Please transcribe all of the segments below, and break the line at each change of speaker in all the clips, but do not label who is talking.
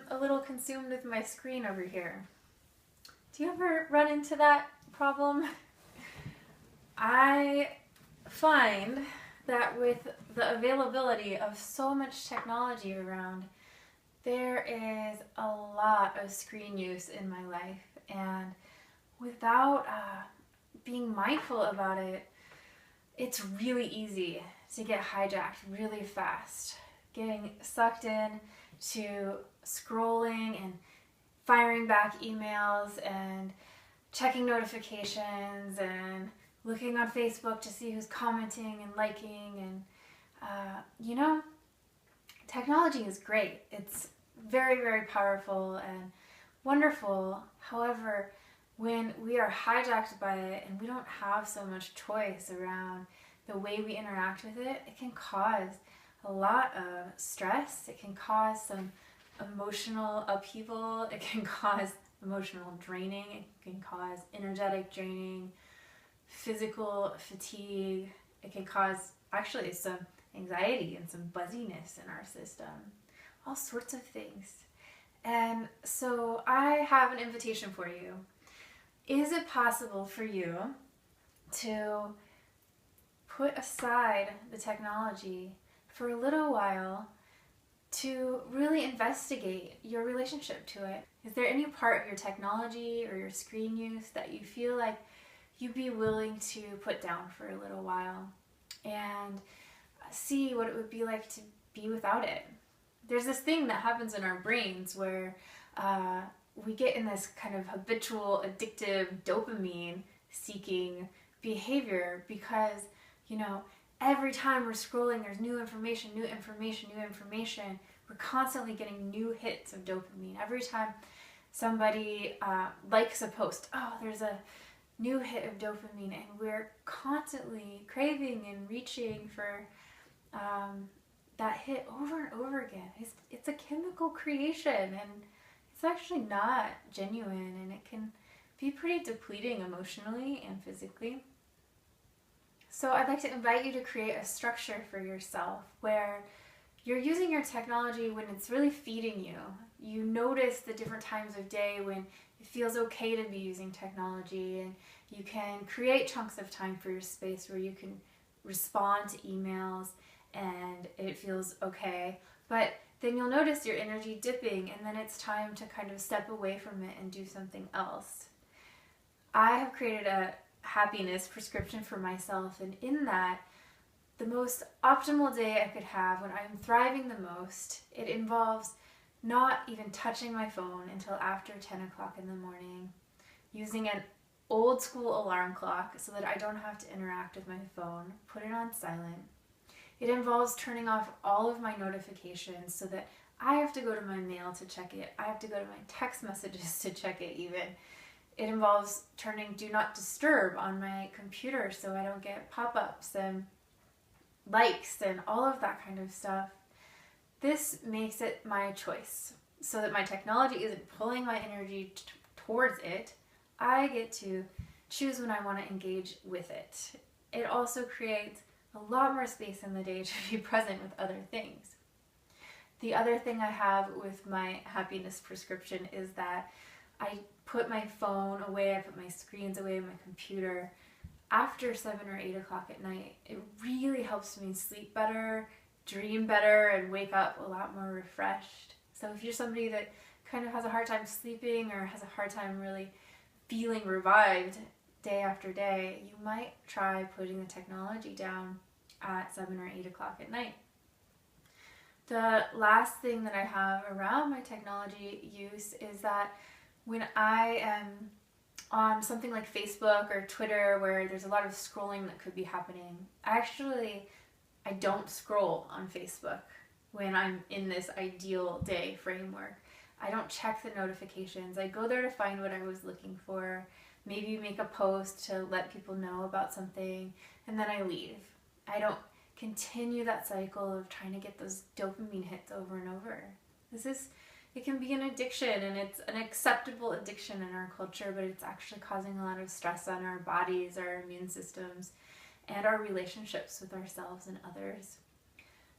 a little consumed with my screen over here. Do you ever run into that problem? I find that with the availability of so much technology around, there is a lot of screen use in my life, and without being mindful about it, it's really easy to get hijacked really fast, getting sucked in to scrolling and firing back emails and checking notifications and looking on Facebook to see who's commenting and liking. And technology is great. It's very, very powerful and wonderful. However, when we are hijacked by it and we don't have so much choice around the way we interact with it, it can cause a lot of stress. It can cause some emotional upheaval. It can cause emotional draining. It can cause energetic draining, physical fatigue. It can cause actually some anxiety and some buzziness in our system. All sorts of things. And so I have an invitation for you. Is it possible for you to put aside the technology for a little while to really investigate your relationship to it? Is there any part of your technology or your screen use that you feel like you'd be willing to put down for a little while and see what it would be like to be without it? There's this thing that happens in our brains where we get in this kind of habitual, addictive, dopamine-seeking behavior because, every time we're scrolling, there's new information. We're constantly getting new hits of dopamine. Every time somebody likes a post, there's a new hit of dopamine, and we're constantly craving and reaching for that hit over and over again. It's a chemical creation, and it's actually not genuine, and it can be pretty depleting emotionally and physically. So I'd like to invite you to create a structure for yourself where you're using your technology when it's really feeding you. You notice the different times of day when it feels okay to be using technology, and you can create chunks of time for your space where you can respond to emails and it feels okay. But then you'll notice your energy dipping, and then it's time to kind of step away from it and do something else. I have created a happiness prescription for myself, and in that, the most optimal day I could have when I'm thriving the most, it involves not even touching my phone until after 10 o'clock in the morning, using an old school alarm clock so that I don't have to interact with my phone, put it on silent. It involves turning off all of my notifications so that I have to go to my mail to check it. I have to go to my text messages to check it even. It involves turning do not disturb on my computer so I don't get pop-ups and likes and all of that kind of stuff. This makes it my choice so that my technology isn't pulling my energy towards it. I get to choose when I want to engage with it. It also creates a lot more space in the day to be present with other things. The other thing I have with my happiness prescription is that I put my phone away, I put my screens away, my computer after 7 or 8 o'clock at night. It really helps me sleep better, dream better, and wake up a lot more refreshed. So if you're somebody that kind of has a hard time sleeping or has a hard time really feeling revived day after day, you might try putting the technology down at 7 or 8 o'clock at night. The last thing that I have around my technology use is that when I am on something like Facebook or Twitter where there's a lot of scrolling that could be happening, I don't scroll on Facebook when I'm in this ideal day framework. I don't check the notifications. I go there to find what I was looking for, maybe make a post to let people know about something, and then I leave. I don't continue that cycle of trying to get those dopamine hits over and over. It can be an addiction, and it's an acceptable addiction in our culture, but it's actually causing a lot of stress on our bodies, our immune systems, and our relationships with ourselves and others.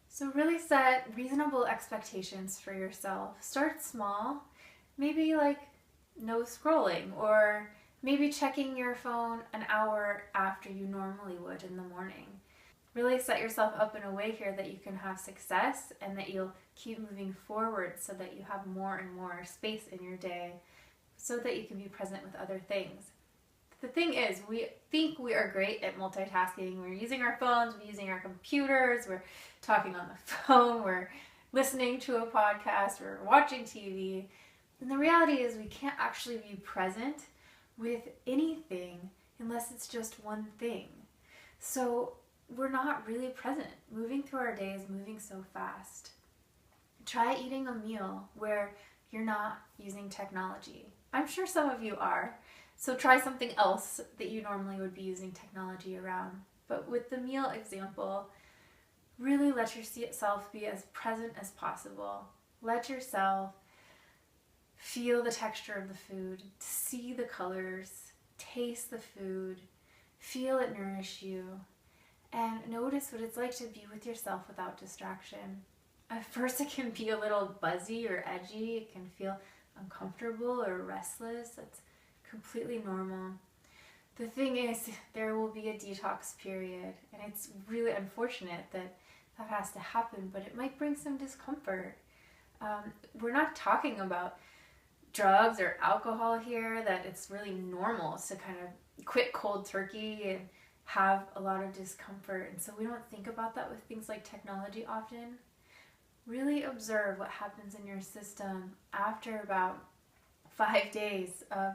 So really set reasonable expectations for yourself. Start small, maybe like no scrolling, or maybe checking your phone an hour after you normally would in the morning. Really set yourself up in a way here that you can have success and that you'll keep moving forward so that you have more and more space in your day so that you can be present with other things. The thing is, we think we are great at multitasking. We're using our phones, we're using our computers, we're talking on the phone, we're listening to a podcast, we're watching TV. And the reality is we can't actually be present with anything unless it's just one thing. So we're not really present. Moving through our days, moving so fast. Try eating a meal where you're not using technology. I'm sure some of you are. So try something else that you normally would be using technology around. But with the meal example, really let yourself be as present as possible. Let yourself feel the texture of the food, see the colors, taste the food, feel it nourish you, and notice what it's like to be with yourself without distraction. At first it can be a little buzzy or edgy, it can feel uncomfortable or restless. That's completely normal. The thing is, there will be a detox period, and it's really unfortunate that that has to happen, but it might bring some discomfort. We're not talking about drugs or alcohol here, that it's really normal to kind of quit cold turkey and have a lot of discomfort. And so we don't think about that with things like technology often. Really observe what happens in your system after about 5 days of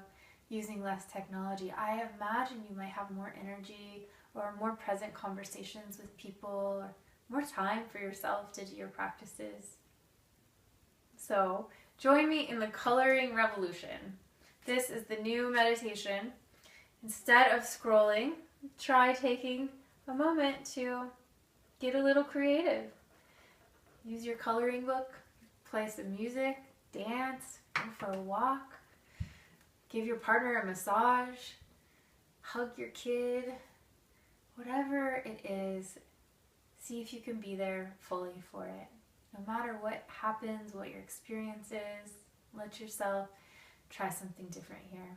using less technology. I imagine you might have more energy or more present conversations with people, or more time for yourself to do your practices. So join me in the coloring revolution. This is the new meditation. Instead of scrolling, try taking a moment to get a little creative. Use your coloring book, play some music, dance, go for a walk. Give your partner a massage, hug your kid, whatever it is, see if you can be there fully for it. No matter what happens, what your experience is, let yourself try something different here.